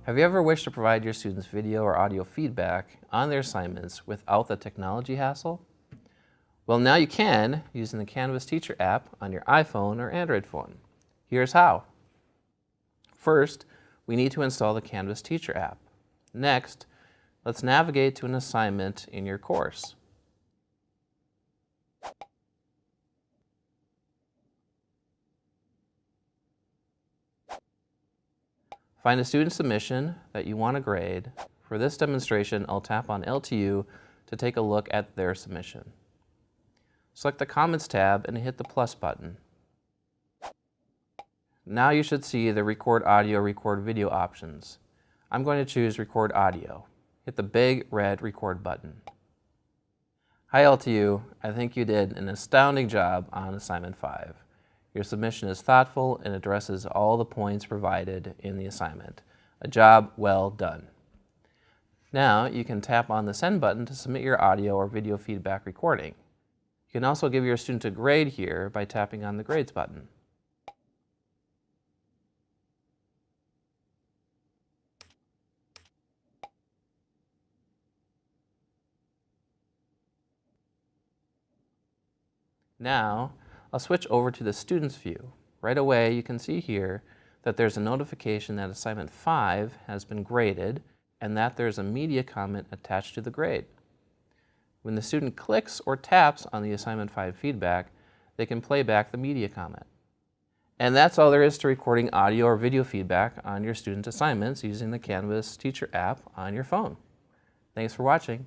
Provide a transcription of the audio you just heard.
Have you ever wished to provide your students video or audio feedback on their assignments without the technology hassle? Well, now you can using the Canvas Teacher app on your iPhone or Android phone. Here's how. First, we need to install the Canvas Teacher app. Next, let's navigate to an assignment in your course. Find a student submission that you want to grade. For this demonstration, I'll tap on LTU to take a look at their submission. Select the Comments tab and hit the plus button. Now you should see the Record Audio, Record Video options. I'm going to choose Record Audio. Hit the big red Record button. Hi LTU, I think you did an astounding job on Assignment 5. Your submission is thoughtful and addresses all the points provided in the assignment. A job well done. Now you can tap on the Send button to submit your audio or video feedback recording. You can also give your student a grade here by tapping on the Grades button. Now, I'll switch over to the Students view. Right away, you can see here that there's a notification that Assignment 5 has been graded and that there's a media comment attached to the grade. When the student clicks or taps on the Assignment 5 feedback, they can play back the media comment. And that's all there is to recording audio or video feedback on your student assignments using the Canvas Teacher app on your phone. Thanks for watching.